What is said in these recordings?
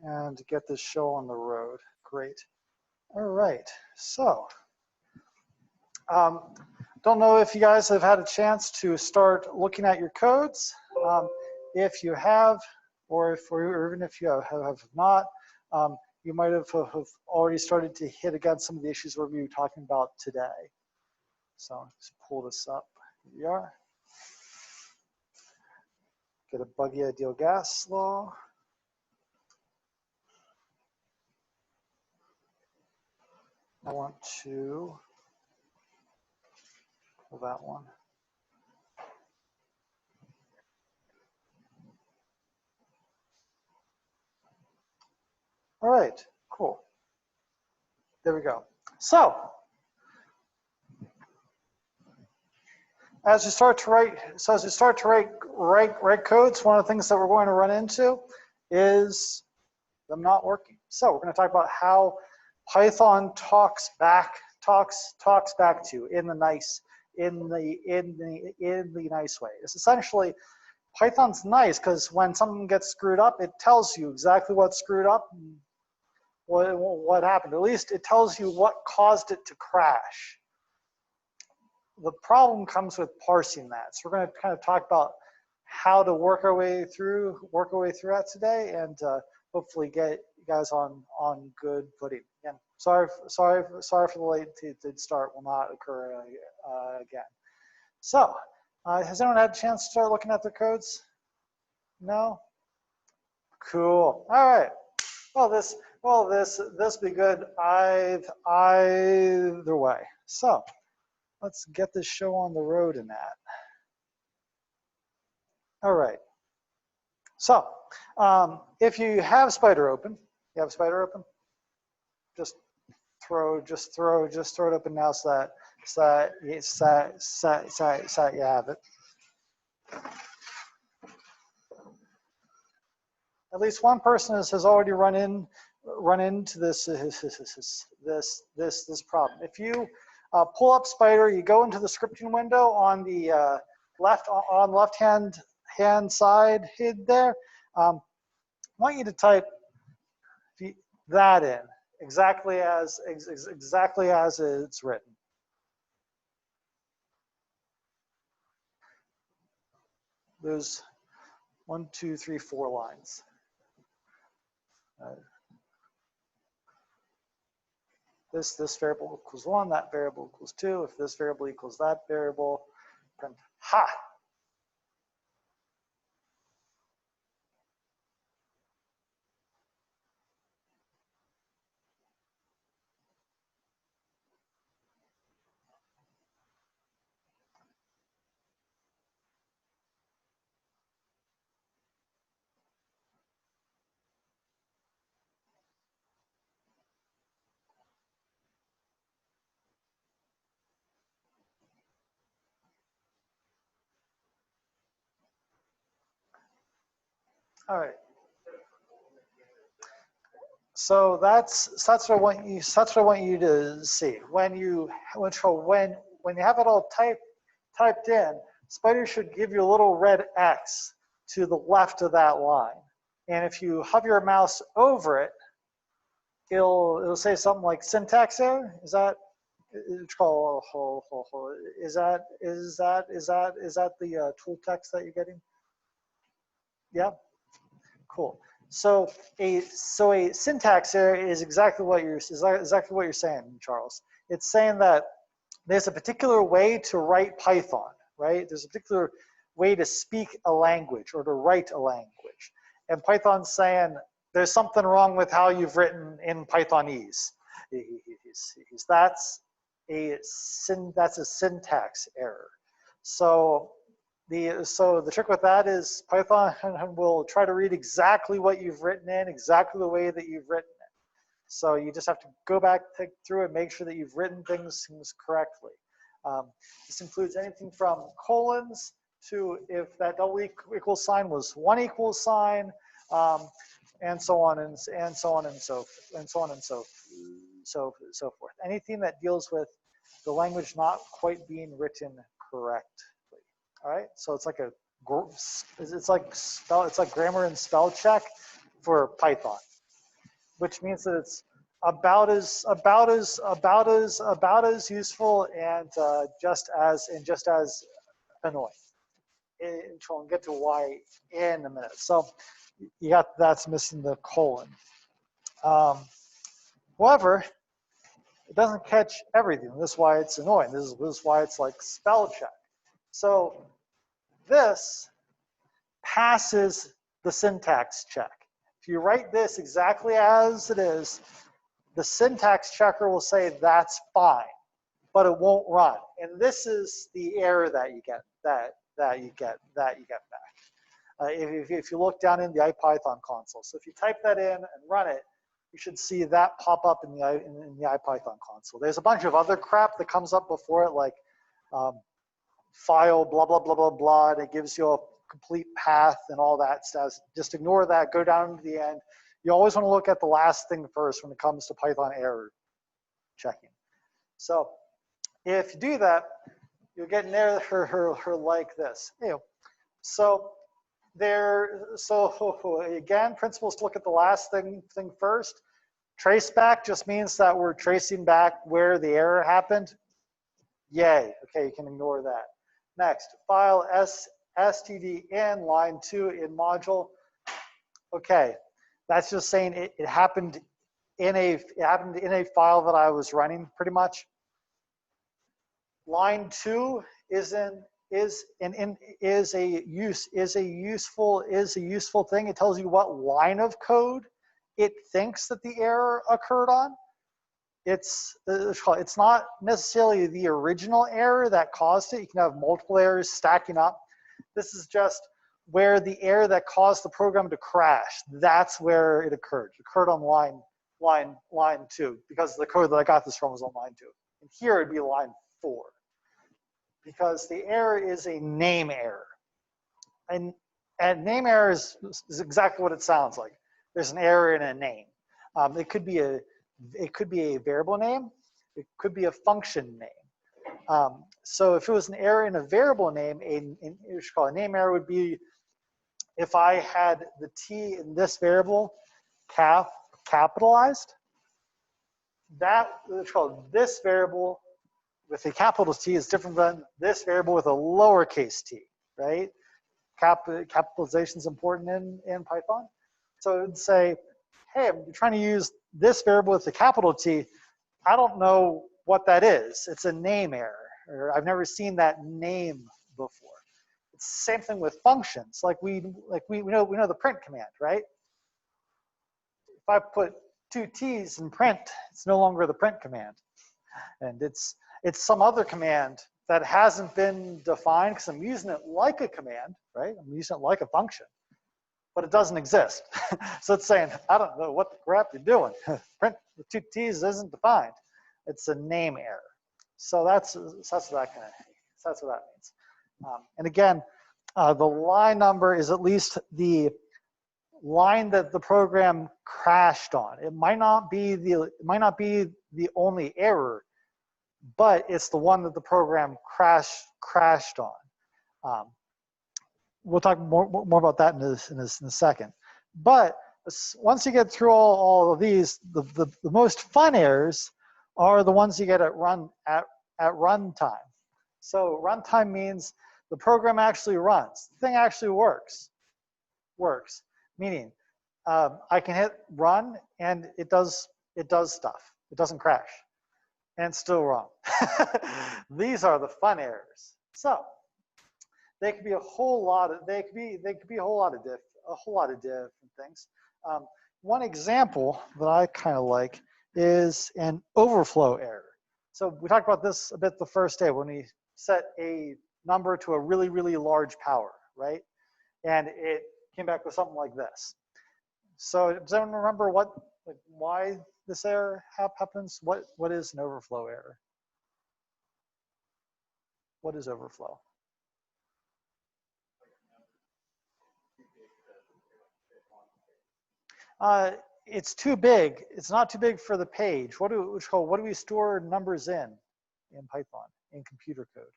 and get this show on the road. Great. All right. So, don't know if you guys have had a chance to start looking at your codes. If you have, or even if you have not, you might have already started to hit against some of the issues we're going to be talking about today. So let's pull this up. Here we are. Get a buggy ideal gas law. I want to pull that one. All right, cool. There we go. So, as you start to write codes, one of the things that we're going to run into is them not working. So we're going to talk about how Python talks back to you in the nice way. It's essentially, Python's nice because when something gets screwed up, it tells you exactly what's screwed up and what happened. At least it tells you what caused it to crash. The problem comes with parsing that. So we're going to kind of talk about how to work our way through that today, and hopefully get you guys on good footing. Again, sorry for the late start. Will not occur again. So, has anyone had a chance to start looking at their codes? No. Cool. All right. Well, this be good either way. So, let's get this show on the road in that. All right. So, if you have Spider open, just throw it open now so that you have it. At least one person has already run into this problem. If you pull up Spider, you go into the scripting window on the left hand side there. I want you to type that in exactly as it's written. There's 1, 2, 3, 4 lines. This variable equals 1, that variable equals 2. If this variable equals that variable, print ha. All right. So that's what I want you to see. When you have it all typed in, Spider should give you a little red X to the left of that line. And if you hover your mouse over it, it'll say something like syntax error. Is that the tool text that you're getting? Yeah. Cool. So a syntax error is exactly what you're saying, Charles. It's saying that there's a particular way to write Python, right? There's a particular way to speak a language or to write a language, and Python's saying there's something wrong with how you've written in Pythonese. That's a syntax error. So the trick with that is Python will try to read exactly what you've written in, exactly the way that you've written it. So you just have to go back, take through it, make sure that you've written things correctly. This includes anything from colons to if that double equal sign was one equal sign, and so on and so forth. Anything that deals with the language not quite being written correctly. All right, so it's like grammar and spell check for Python. which means that it's about as useful and just as annoying. We'll get to why in a minute. So you got that's missing the colon. However, it doesn't catch everything. This is why it's annoying. This is why it's like spell check. So this passes the syntax check. If you write this exactly as it is, the syntax checker will say that's fine, but it won't run. And this is the error that you get that you get back. If you look down in the IPython console, so if you type that in and run it, you should see that pop up in the IPython console. There's a bunch of other crap that comes up before it, like file blah blah blah blah blah, and it gives you a complete path and all that stuff. Just ignore that. Go down to the end. You always want to look at the last thing first when it comes to Python error checking. So if you do that, you'll get an error like this. So again, principle is to look at the last thing first. Trace back just means that we're tracing back where the error happened. Yay. Okay, you can ignore that. Next, file std in line 2 in module. Okay, that's just saying it happened in a file that I was running, pretty much. Line 2 is a useful thing. It tells you what line of code it thinks that the error occurred on. It's not necessarily the original error that caused it. You can have multiple errors stacking up. This is just where the error that caused the program to crash, that's where it occurred. It occurred on line 2, because the code that I got this from was on line 2. And here it'd be line 4, because the error is a name error. And name error is exactly what it sounds like. There's an error in a name. It could be a variable name. It could be a function name. So if it was an error in a variable name, a name error would be if I had the t in this variable capitalized. That this variable with a capital T is different than this variable with a lowercase t, right? Capitalization is important in Python. So it would say, hey, I'm trying to use this variable with a capital T. I don't know what that is. It's a name error, or I've never seen that name before. It's the same thing with functions. Like we know the print command, right? If I put 2 T's in print, it's no longer the print command, and it's some other command that hasn't been defined because I'm using it like a command, right? I'm using it like a function, but it doesn't exist. So it's saying, I don't know what the crap you're doing. Print with 2 T's isn't defined. It's a name error. So that's what that means. And again, the line number is at least the line that the program crashed on. It might not be the only error, but it's the one that the program crashed on. We'll talk more about that in a second. But once you get through all of these, the most fun errors are the ones you get at runtime. So runtime means the program actually runs. The thing actually works. Meaning, I can hit run and it does stuff. It doesn't crash, and it's still run. These are the fun errors. So they could be a whole lot of different things. One example that I kind of like is an overflow error. So we talked about this a bit the first day when we set a number to a really, really large power, right? And it came back with something like this. So does anyone remember why this error happens? What is an overflow error? What is overflow? It's too big. It's not too big for the page. What do we store numbers in Python, in computer code?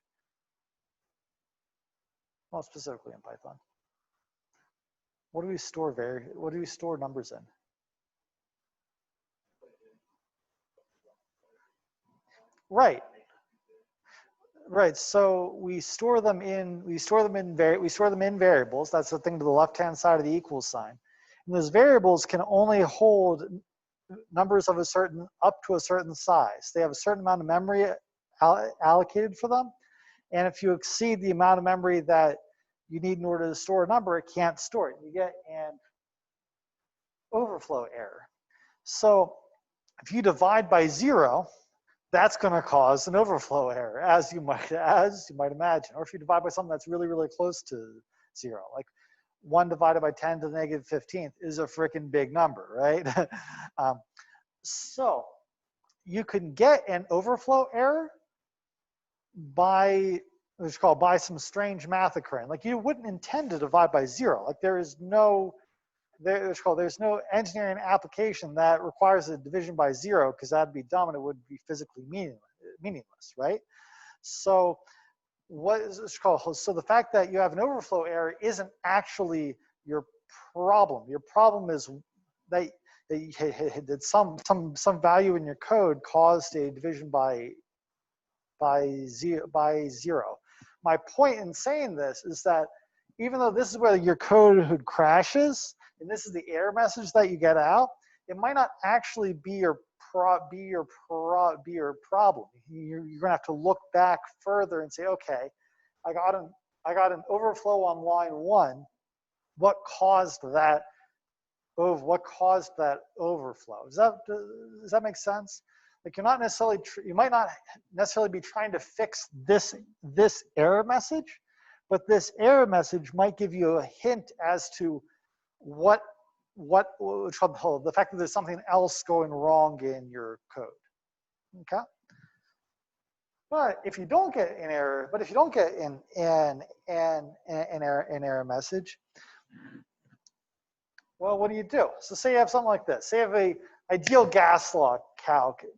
Well, specifically in Python. What do we store numbers in? Right. Right. So we store them in variables. That's the thing to the left-hand side of the equals sign. And those variables can only hold numbers of a certain up to a certain size. They have a certain amount of memory allocated for them. And if you exceed the amount of memory that you need in order to store a number, it can't store it. You get an overflow error. So if you divide by 0, that's going to cause an overflow error, as you might imagine. Or if you divide by something that's really, really close to 0, like 1 divided by 10 to the negative 15th is a freaking big number, right? So you can get an overflow error by what's called by some strange math occurring. Like you wouldn't intend to divide by 0. Like there's no engineering application that requires a division by 0, because that'd be dumb and it would be physically meaningless, right? So what is this called? So the fact that you have an overflow error isn't actually your problem. Your problem is that some value in your code caused a division by 0. My point in saying this is that even though this is where your code crashes, and this is the error message that you get out, it might not actually be your problem. You're gonna have to look back further and say, okay, I got an overflow on line 1. What caused that? What caused that overflow? Does that make sense? Like you might not necessarily be trying to fix this error message, but this error message might give you a hint as to the fact that there's something else going wrong in your code. Okay. But if you don't get an error, an error message, well, what do? So say you have something like this. Say you have a ideal gas law calculator.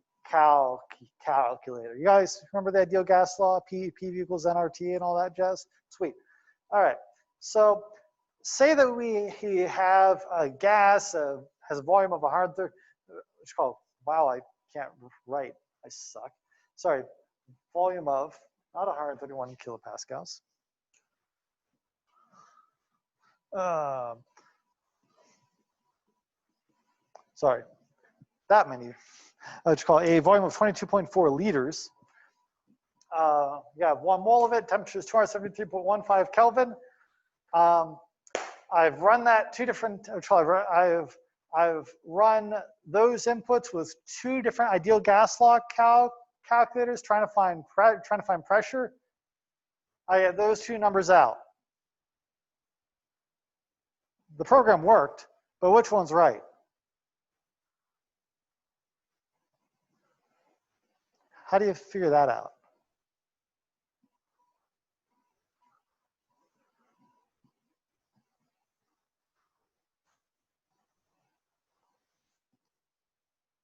You guys remember the ideal gas law, P equals nRT and all that jazz? Sweet. All right. So say that we have a gas has a volume of 130. It's called, wow, I can't write. I suck. Sorry. Volume of, not 131 kilopascals. Sorry, that many. It's called a volume of 22.4 liters. You have 1 mole of it. Temperature is 273.15 Kelvin. I've run that I've run those inputs with 2 different ideal gas law calculators, trying to find pressure. I get those 2 numbers out. The program worked, but which one's right? How do you figure that out?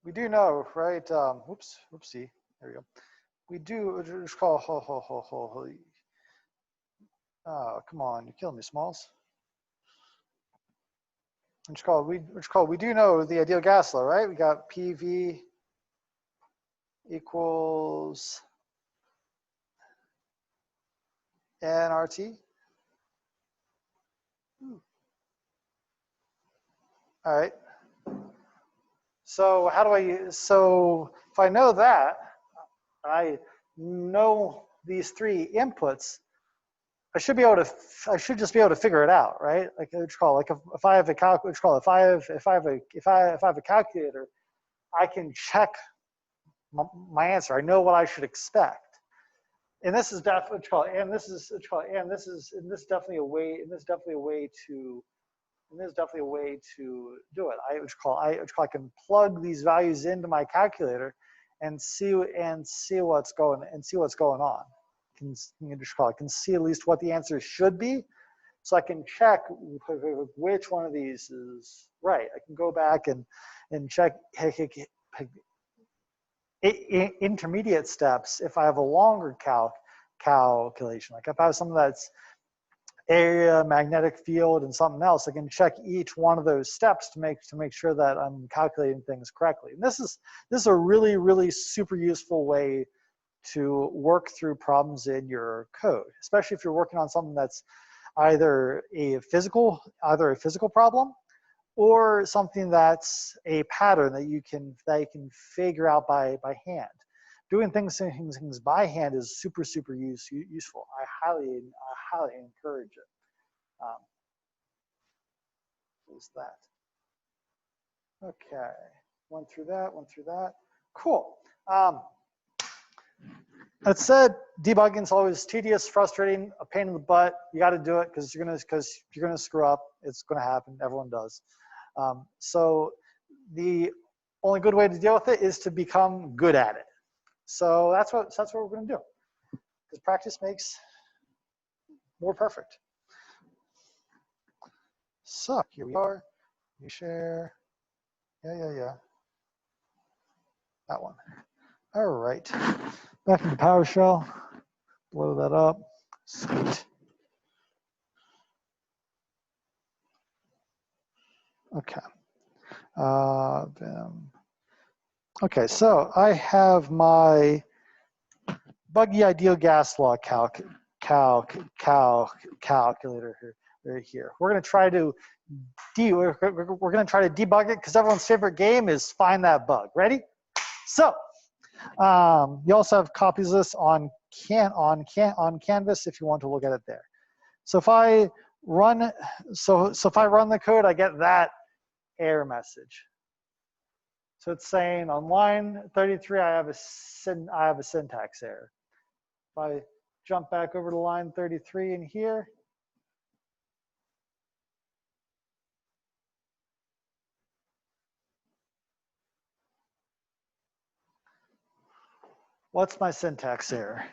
We do know, right? Whoopsie. There we go. We do. It's called. Oh, come on! You're killing me, Smalls. It's called. We do know the ideal gas law, right? We got PV equals nRT. All right. So so if I know that, I know these 3 inputs, I should just be able to figure it out, right? Like if I have a calculator, I can check my answer. I know what I should expect. And this is definitely definitely a way to do it. I can plug these values into my calculator and see what's going on. I can see at least what the answer should be, so I can check which one of these is right. I can go back and check intermediate steps if I have a longer calculation. Like if I have something that's area, magnetic field, and something else, I can check each one of those steps to make sure that I'm calculating things correctly. And this is a really, really super useful way to work through problems in your code, especially if you're working on something that's either a physical problem or something that's a pattern that you can figure out by hand. Doing things by hand is super useful. I highly encourage it. What's that? Okay, went through that. Cool. That said, debugging is always tedious, frustrating, a pain in the butt. You got to do it because you're gonna screw up. It's gonna happen. Everyone does. So the only good way to deal with it is to become good at it. So that's what we're gonna do. Because practice makes more perfect. So here we are. You share. Yeah. That one. All right. Back into PowerShell. Blow that up. Sweet. Okay. Okay, so I have my buggy ideal gas law calculator here. We're going to try to debug it because everyone's favorite game is find that bug. Ready? So you also have copies of this on Canvas if you want to look at it there. So if I run if I run the code, I get that error message. So it's saying on line 33, I have a syntax error. If I jump back over to line 33 in here, what's my syntax error?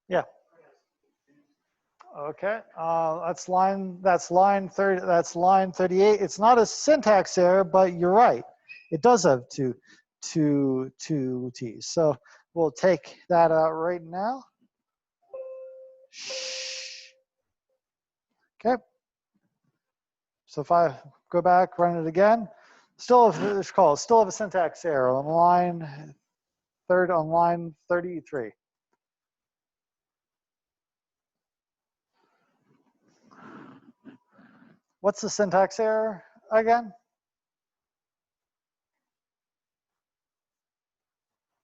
Yeah. Okay. That's line 38. It's not a syntax error, but you're right. It does have two T's. So we'll take that out right now. Okay. So if I go back, run it again, still have a syntax error on line 33. What's the syntax error again?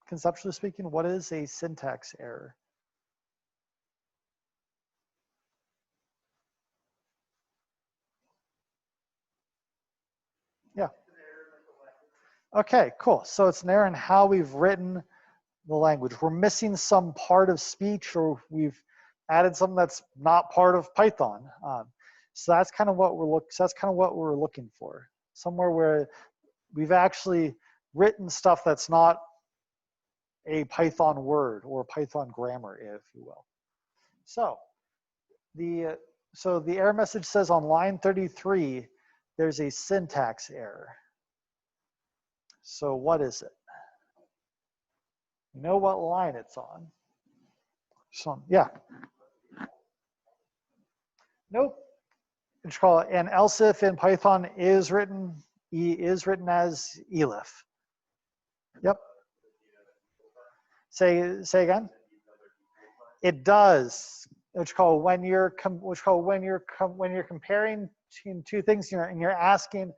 Conceptually speaking, what is a syntax error? Yeah. Okay, cool. So it's an error in how we've written the language. We're missing some part of speech, or we've added something that's not part of Python. So that's kind of what we're looking for. Somewhere where we've actually written stuff that's not a Python word or Python grammar, if you will. So the error message says on line 33, there's a syntax error. So what is it? You know what line it's on? So, yeah. Nope. It's called an else if in Python is written as elif. Yep. Say again. It does. It's called when you're comparing two things and you're asking,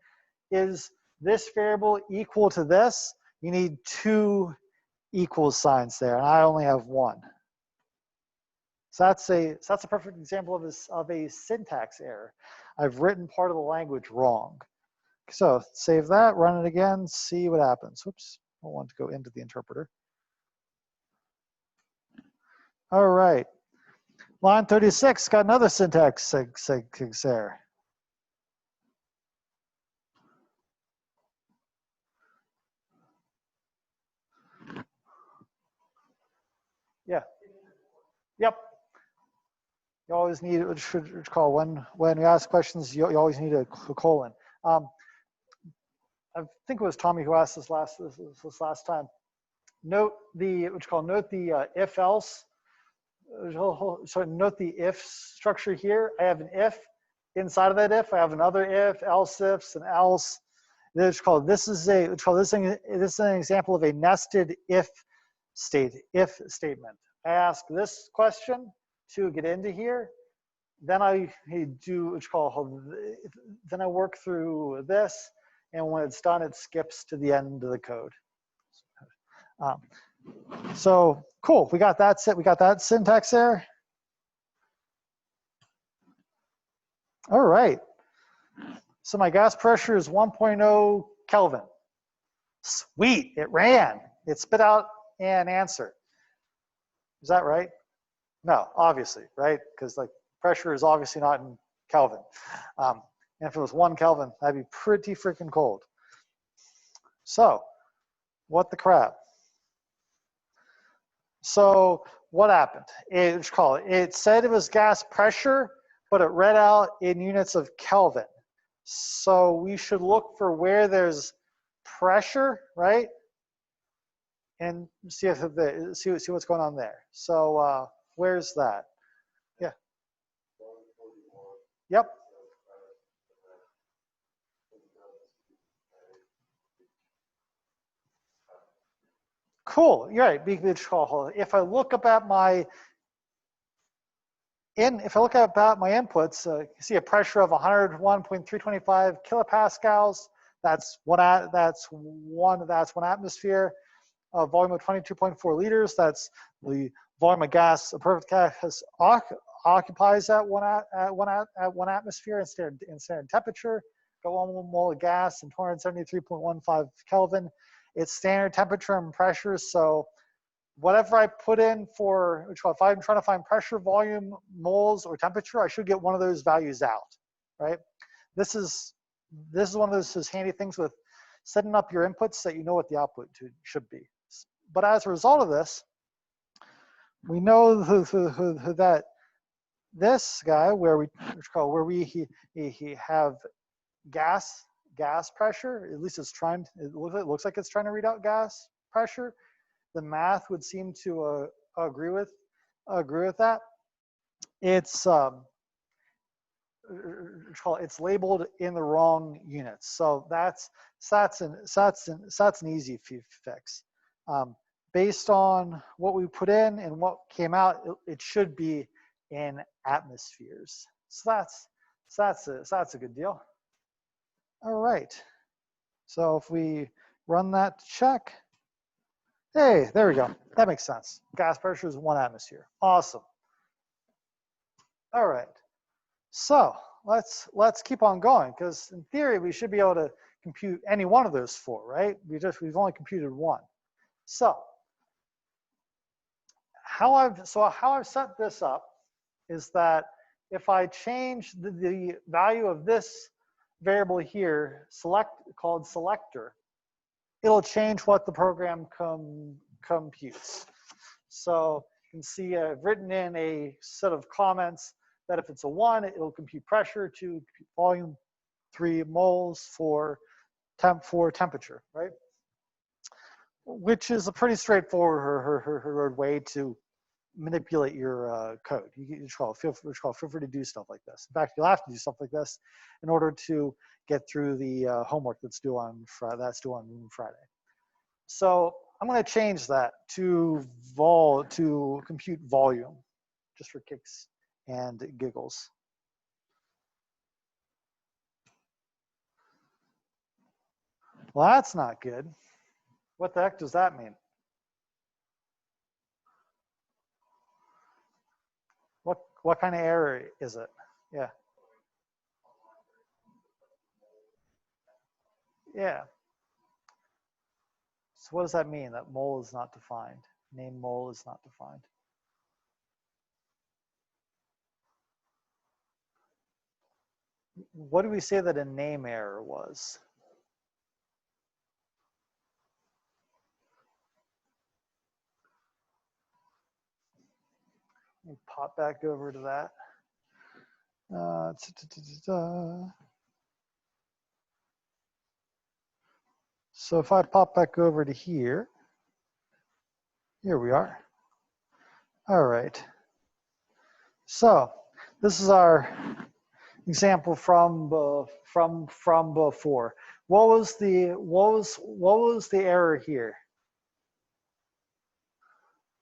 is this variable equal to this? You need two equal signs there, and I only have one. So that's a perfect example of a syntax error. I've written part of the language wrong. So save that, run it again, see what happens. Whoops, I want to go into the interpreter. All right, line 36 got another syntax error. Yeah. Yep. You always need, it's called when you ask questions, you always need a colon. I think it was Tommy who asked this last time. Note the if else so note the if structure here. I have an if. Inside of that if, I have another if, else ifs, and else. It's called, this is an example of a nested if statement. I ask this question to get into here. Then I do what's called, then I work through this, and when it's done, it skips to the end of the code. So cool, we got that syntax there. All right. So my gas pressure is 1.0 Kelvin. Sweet, it ran. It spit out an answer. Is that right? No, obviously, right? Because like pressure is obviously not in Kelvin. And if it was 1 Kelvin, that'd be pretty freaking cold. So, what the crap? So what happened? It said it was gas pressure, but it read out in units of Kelvin. So we should look for where there's pressure, right? And see what's going on there. So where's that? Yeah. Yep. Cool. You're right. If I look up at my inputs, you see a pressure of 101.325 kilopascals. That's one atmosphere. A volume of 22.4 liters. That's the volume of gas a perfect gas occupies at one atmosphere in standard temperature. Got 1 mole of gas and 273.15 Kelvin. It's standard temperature and pressure. So whatever I put in for, if I'm trying to find pressure, volume, moles, or temperature, I should get one of those values out, right? This is one of those handy things with setting up your inputs that you know what the output should be. But as a result of this, we know that this guy, where we have gas pressure, at least it looks like it's trying to read out gas pressure. The math would seem to agree with that. It's labeled in the wrong units, so that's an easy fix. Based on what we put in and what came out, it should be in atmospheres. So that's a good deal. All right. So if we run that to check, hey, there we go. That makes sense. Gas pressure is 1 atmosphere. Awesome. All right. So let's keep on going, because in theory we should be able to compute any one of those 4, right? We've only computed 1. So how I've set this up is that if I change the value of this variable here, called selector, it'll change what the program computes. So you can see I've written in a set of comments that if it's a 1, it'll compute pressure, 2, compute volume, 3, moles, 4, temperature, right? Which is a pretty straightforward way to manipulate your code. Feel free to do stuff like this. In fact, you'll have to do stuff like this in order to get through the homework that's due on Friday. So I'm going to change that to compute volume, just for kicks and giggles. Well, that's not good. What the heck does that mean? What kind of error is it? Yeah. Yeah. So what does that mean? That mole is not defined. Name mole is not defined. What do we say that a name error was? Let me pop back over to that. So if I pop back over to here we are. All right. So this is our example from before. What was the error here?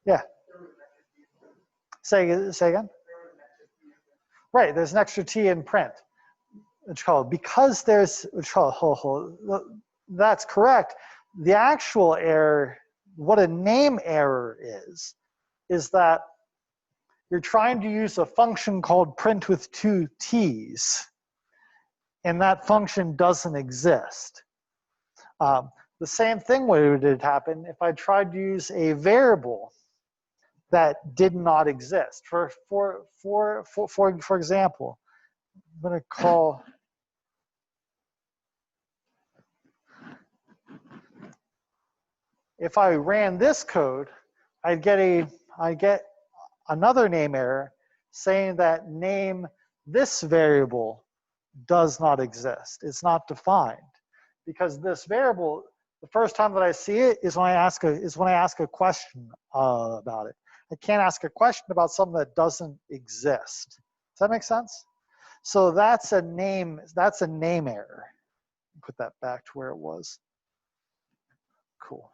Yeah. Say again. Right. There's an extra T in print. It's called because there's. That's correct. The actual error, what a name error is that you're trying to use a function called print with two T's, and that function doesn't exist. The same thing would happen if I tried to use a variable that did not exist. For example, I'm going to call. If I ran this code, I'd get another name error saying that name this variable does not exist. It's not defined because this variable, the first time that I see it is when I ask a question about it. I can't ask a question about something that doesn't exist. Does that make sense? So that's a name error. Put that back to where it was. Cool.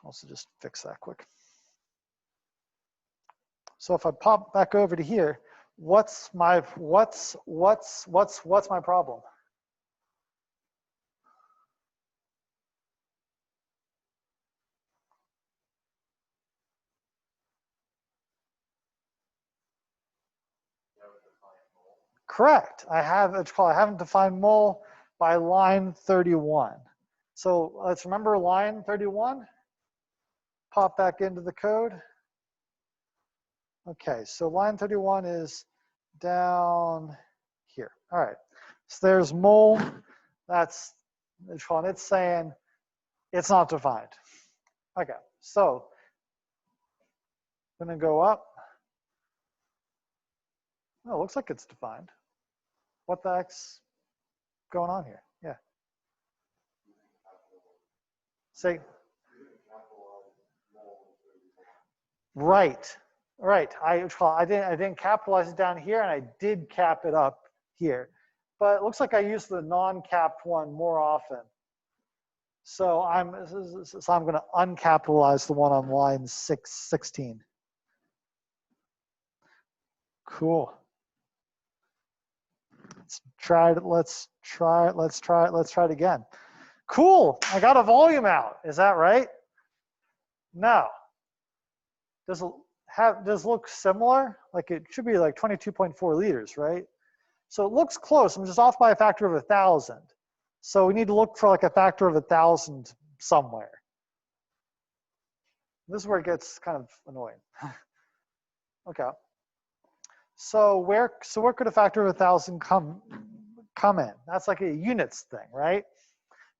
Also just fix that quick. So if I pop back over to here, what's my problem? Correct. I haven't defined mole by line 31. So let's remember line 31. Pop back into the code. Okay, so line 31 is down here. All right. So there's mole. That's it's saying it's not defined. Okay, so I'm going to go up. Oh, it looks like it's defined. What the heck's going on here? Yeah. Say. Right. Right. I didn't capitalize it down here, and I did cap it up here. But it looks like I use the non-capped one more often. So I'm going to uncapitalize the one on line 16. Cool. Let's try it again. Cool. I got a volume out. Is that right? No. Does it look similar? Like it should be like 22.4 liters, right? So it looks close. I'm just off by a factor of 1,000. So we need to look for like a factor of 1,000 somewhere. This is where it gets kind of annoying. Okay. So where could a factor of 1,000 come in? That's like a units thing, right?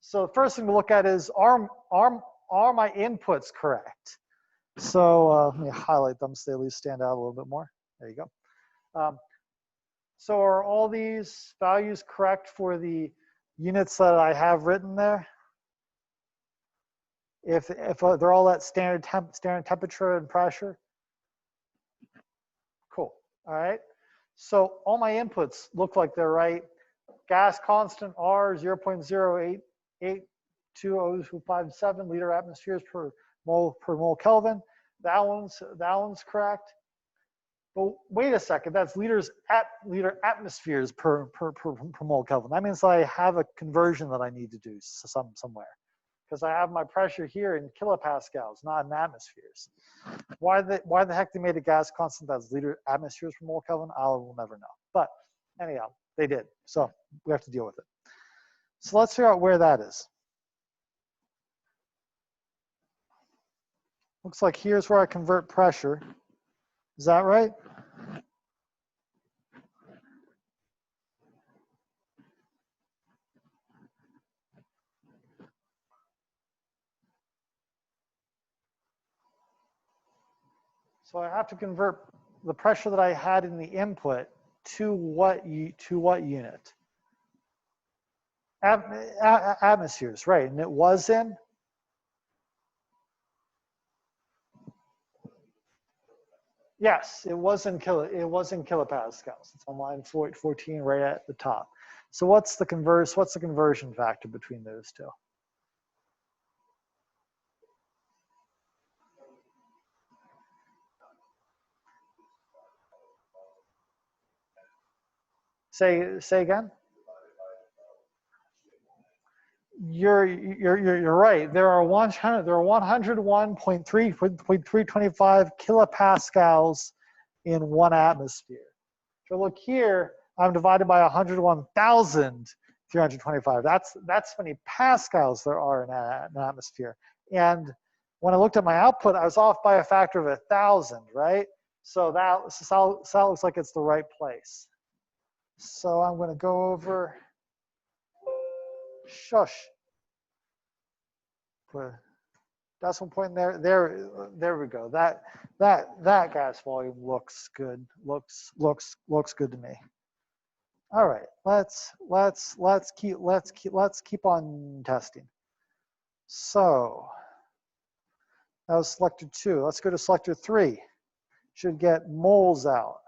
So the first thing to look at is are my inputs correct? So let me highlight them so they at least stand out a little bit more. There you go. So are all these values correct for the units that I have written there? If they're all at standard temperature and pressure? Cool. All right. So all my inputs look like they're right. Gas constant R 0.0882057 liter atmospheres per mole Kelvin. That one's correct. But wait a second, that's liter atmospheres per mole Kelvin. That means I have a conversion that I need to do somewhere, because I have my pressure here in kilopascals, not in atmospheres. Why the heck they made a gas constant that's liter atmospheres per mole Kelvin, I will never know. But anyhow, they did. So we have to deal with it. So let's figure out where that is. Looks like here's where I convert pressure. Is that right? So I have to convert the pressure that I had in the input to what unit? Atmospheres, right? And it was in? Yes, it was in kilopascals. It's on line 14 right at the top. So what's the conversion factor between those two? Say again. You're right. There are 101.325 kilopascals in 1 atmosphere. If I look here, I'm divided by 101,325. That's many pascals there are in an atmosphere. And when I looked at my output, I was off by a factor of 1,000, right? So that looks like it's the right place. So I'm going to go over. Shush. Put a decimal point there. There we go. That gas volume looks good. Looks good to me. All right. Let's keep on testing. So that was selector 2. Let's go to selector 3. Should get moles out.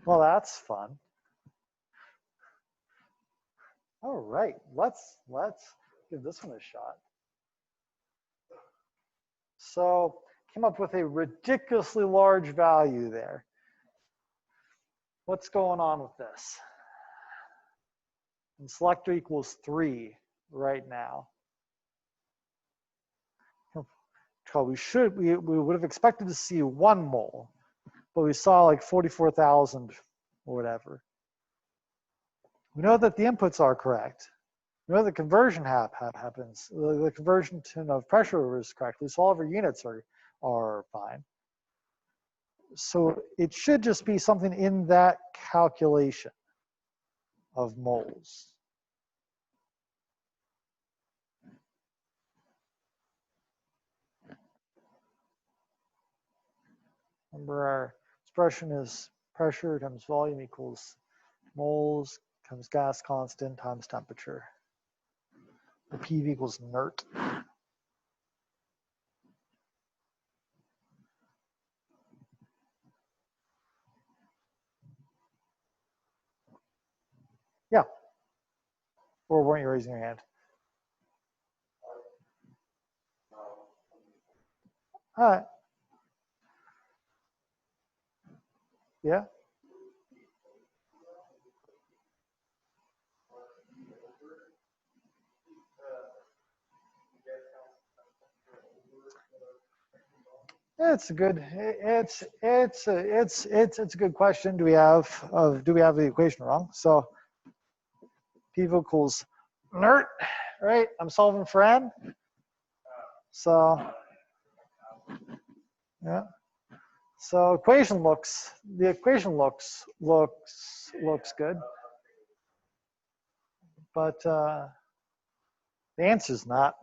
Well, that's fun. All right, let's give this one a shot. So came up with a ridiculously large value there. What's going on with this? And selector equals 3 right now. We would have expected to see 1 mole, but we saw like 44,000 or whatever. We know that the inputs are correct. We know the conversion happens. The conversion of pressure is correctly, so all of our units are fine. So it should just be something in that calculation of moles. Remember, our expression is pressure times volume equals moles times gas constant times temperature. The PV equals inert. Yeah. Or weren't you raising your hand? All right. Yeah. It's a good. It's a good question. Do we have the equation wrong? So PV equals inert, right? I'm solving for n. So yeah. So the equation looks good, but the answer's not.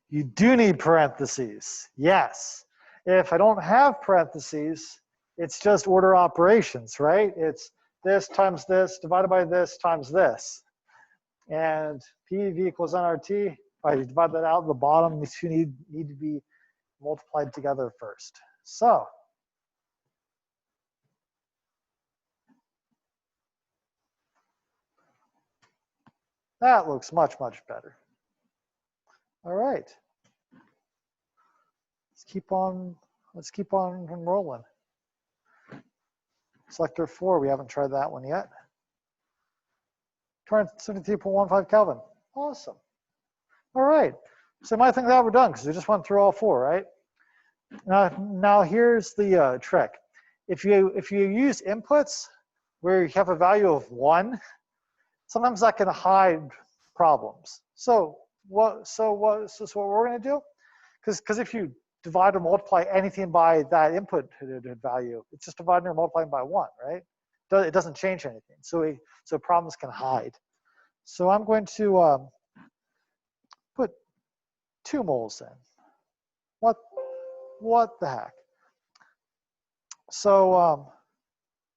You do need parentheses, yes. If I don't have parentheses, it's just order operations, right? It's this times this divided by this times this. And PV equals nRT. If I divide that out at the bottom, these two need to be multiplied together first. So that looks much better. All right. Let's keep on rolling. Selector 4, we haven't tried that one yet. 273.15 Kelvin. Awesome. All right. So I think that we're done because we just went through all 4, right? Now here's the trick. If you use inputs where you have a value of 1, sometimes that can hide problems. So what we're going to do? Because if you divide or multiply anything by that input value, it's just dividing or multiplying by 1, right? It doesn't change anything. So problems can hide. So I'm going to put 2 moles in. What the heck? So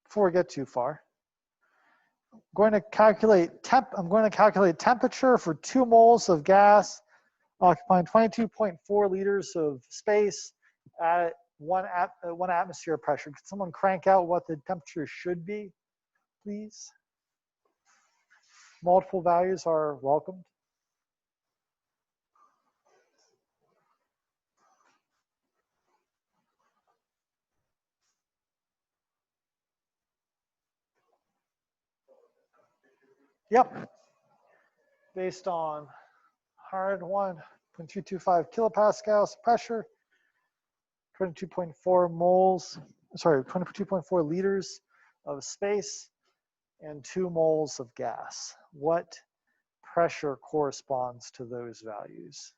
before we get too far, going to calculate temperature for 2 moles of gas occupying 22.4 liters of space at one atmosphere pressure. Could someone crank out what the temperature should be, please? Multiple values are welcomed. Yep. Based on 101.225 kilopascals pressure, 22.4 moles, sorry, 22.4 liters of space, and 2 moles of gas. What pressure corresponds to those values?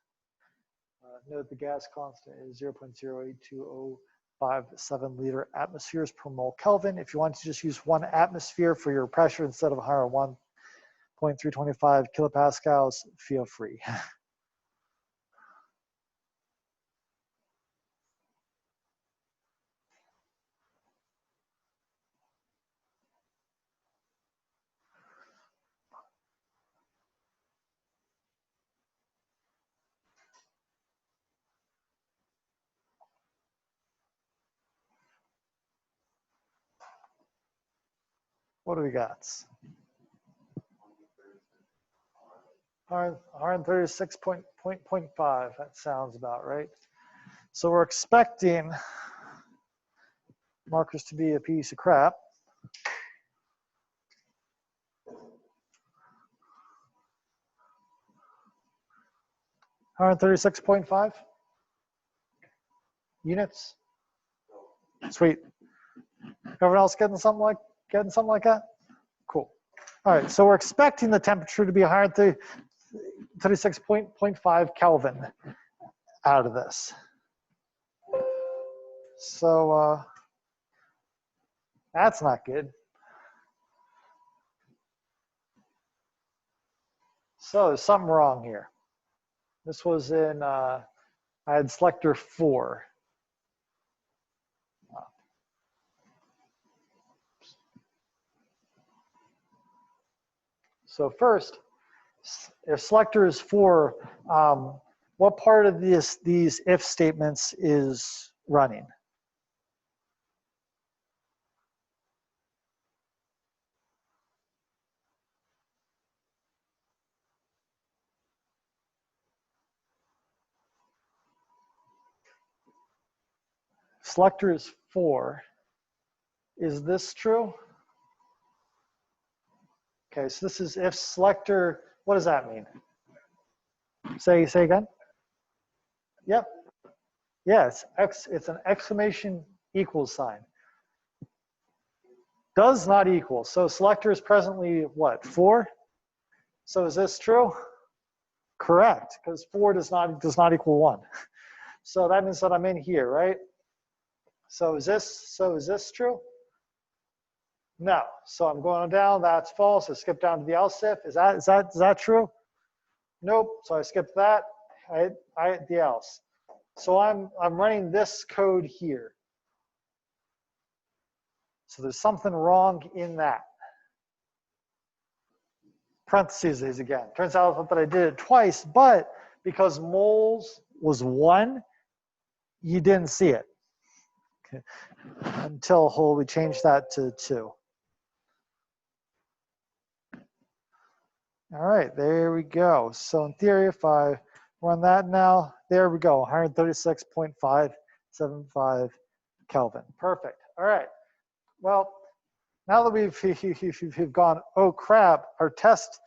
Note the gas constant is 0.082057 liter atmospheres per mole Kelvin. If you want to just use 1 atmosphere for your pressure instead of 101.325 kilopascals, feel free. What do we got? 136.5, that sounds about right. So we're expecting markers to be a piece of crap. $136.5 units. Sweet. Everyone else getting something like that? Cool. All right, so we're expecting the temperature to be 136.5 Kelvin out of this. So that's not good. So there's something wrong here. This was in, I had selector 4. So first, if selector is 4, what part of these if statements is running? Selector is 4. Is this true? Okay, so this is if selector, what does that mean? Say again? Yep. Yes, it's an exclamation equals sign. Does not equal. So selector is presently what, 4? So is this true? Correct, because 4 does not equal 1. So that means that I'm in here, right? So is this true? No. So I'm going down, that's false. I skip down to the else if. Is that true? Nope. So I skipped that. I the else. So I'm running this code here. So there's something wrong in that. Parentheses again. Turns out that I did it twice, but because moles was 1, you didn't see it. Okay. Until we changed that to 2. All right, there we go. So in theory, if I run that now, there we go, 136.575 Kelvin. Perfect. All right. Well, now that we've gone, oh crap, our test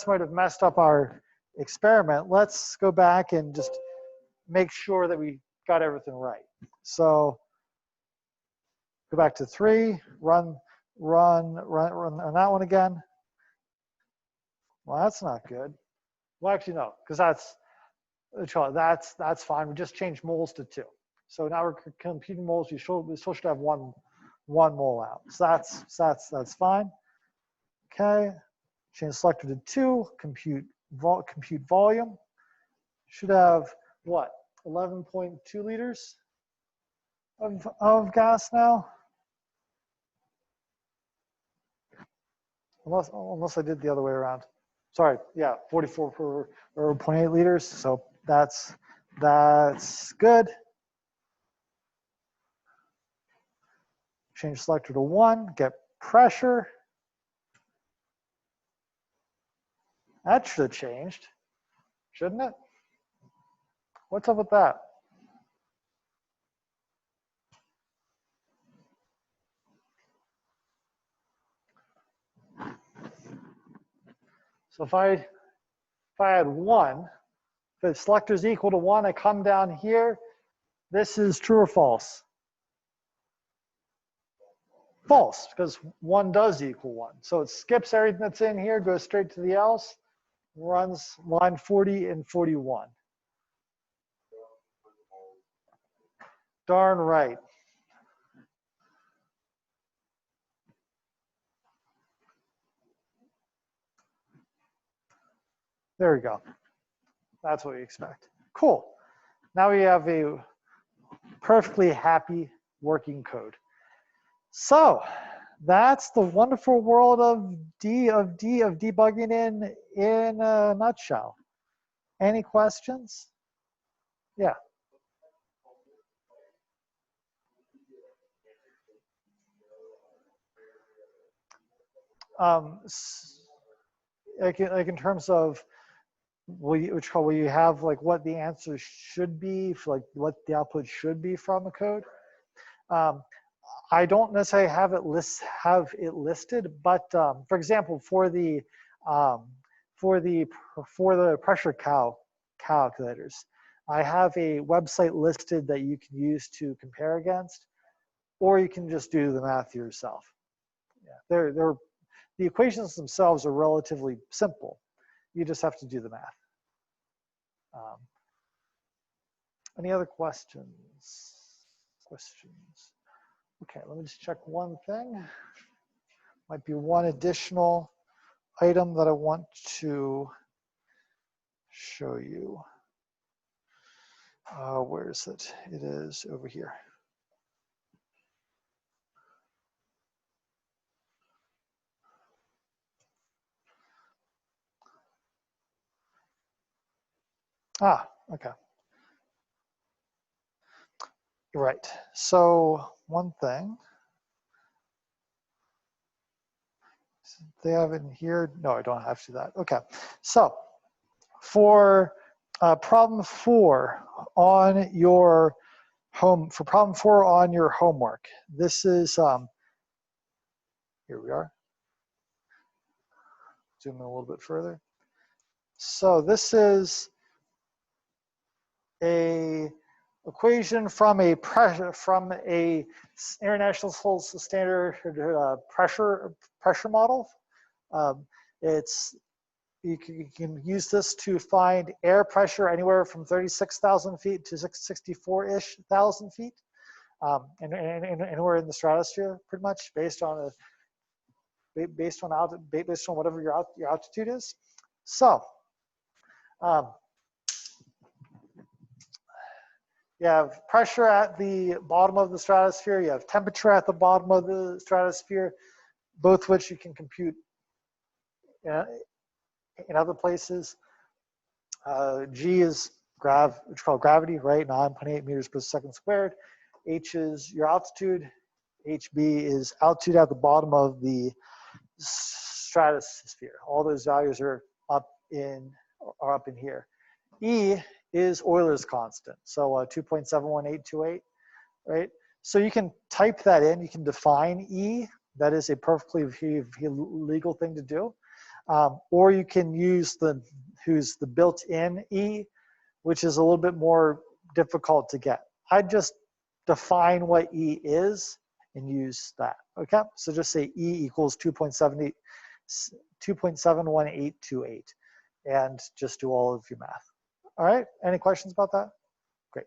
might have messed up our experiment. Let's go back and just make sure that we got everything right. So go back to 3, run that one again. Well, that's not good. Well, actually, no, because that's fine. We just changed moles to 2. So now we're computing moles. We still should have one mole out. So that's fine. Okay. Change selector to 2. Compute volume. Should have what? 11.2 liters of gas now. unless I did the other way around. Sorry, yeah, 44 per, or 0.8 liters. So that's good. Change selector to 1, get pressure. That should have changed, shouldn't it? What's up with that? So if I had 1, if the selector is equal to 1, I come down here. This is true or false? False, because 1 does equal 1. So it skips everything that's in here, goes straight to the else, runs line 40 and 41. Darn right. There we go. That's what we expect. Cool. Now we have a perfectly happy working code. So that's the wonderful world of debugging in a nutshell. Any questions? Yeah. Like in terms of will you have like what the answer should be for like what the output should be from the code? I don't necessarily have it listed, but for example, for the pressure calculators, I have a website listed that you can use to compare against, or you can just do the math yourself. Yeah, the equations themselves are relatively simple. You just have to do the math. Any other questions? Okay, let me just check one thing. Might be one additional item that I want to show you. Where is it? It is over here. Ah, okay. Right. So one thing. They have it in here. No, I don't have to do that. Okay. So for problem 4 on your homework, this is here we are. Zoom in a little bit further. So this is a equation from a international standard pressure model. You can use this to find air pressure anywhere from 36,000 feet to 64-ish thousand feet, and anywhere in the stratosphere, pretty much based on whatever your altitude is. So you have pressure at the bottom of the stratosphere. You have temperature at the bottom of the stratosphere, both which you can compute in other places. G is which is called gravity, right? 9.8 meters per second squared. H is your altitude. HB is altitude at the bottom of the stratosphere. All those values are up in here. E is Euler's constant, so 2.71828, right? So you can type that in. You can define E. That is a perfectly legal thing to do. Or you can use the built-in E, which is a little bit more difficult to get. I'd just define what E is and use that, okay? So just say E equals 2.71828 and just do all of your math. All right, any questions about that? Great,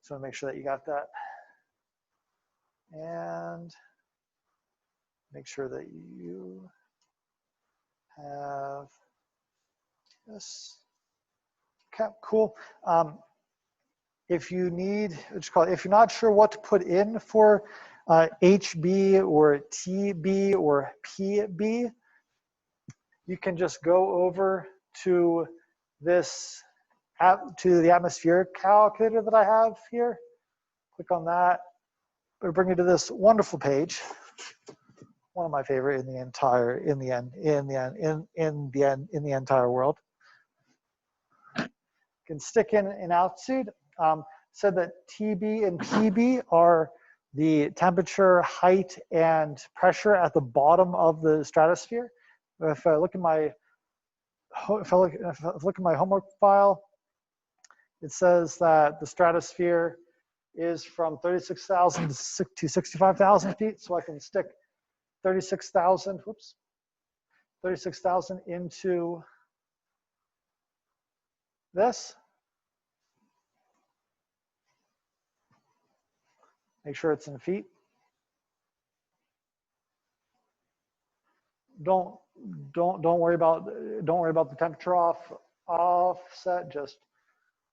so make sure that you got that. And make sure that you have this. Okay, cool. If you need, if you're not sure what to put in for HB or TB or PB, you can just go over to this to the atmospheric calculator that I have here. Click on that. It'll bring you to this wonderful page. One of my favorite in the entire entire world. You can stick in an altitude. Said that TB and PB are the temperature, height, and pressure at the bottom of the stratosphere. If I look at my homework file, it says that the stratosphere is from 36,000 to 65,000 feet. So I can stick 36,000 into this. Make sure it's in feet. Don't worry about the temperature offset. Just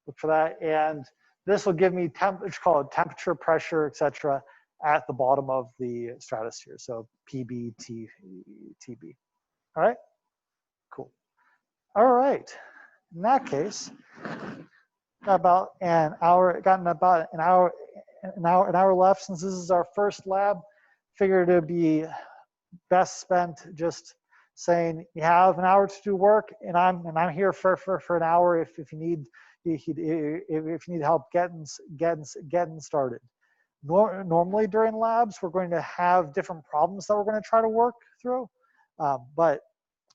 look for that, and this will give me it's called temperature, pressure, etc. at the bottom of the stratosphere. So PB, TB. All right, cool. All right. In that case, got about an hour left. Since this is our first lab, figured it'd be best spent just saying you have an hour to do work, and I'm here for an hour if you need help getting started. Normally during labs, we're going to have different problems that we're going to try to work through, but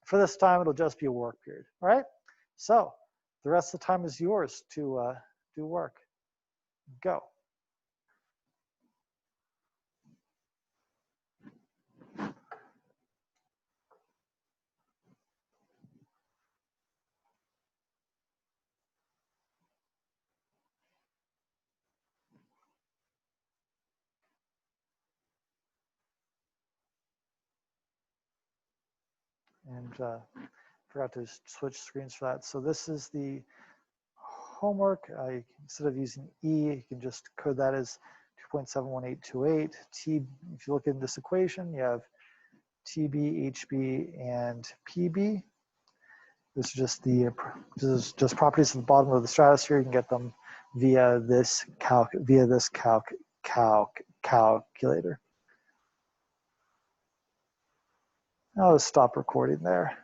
for this time, it'll just be a work period. All right. So the rest of the time is yours to do work. Go. And forgot to switch screens for that. So this is the homework. Instead of using E, you can just code that as 2.71828. If you look in this equation, you have TB, HB, and PB. This is just properties at the bottom of the stratosphere. You can get them via this calculator. I'll stop recording there.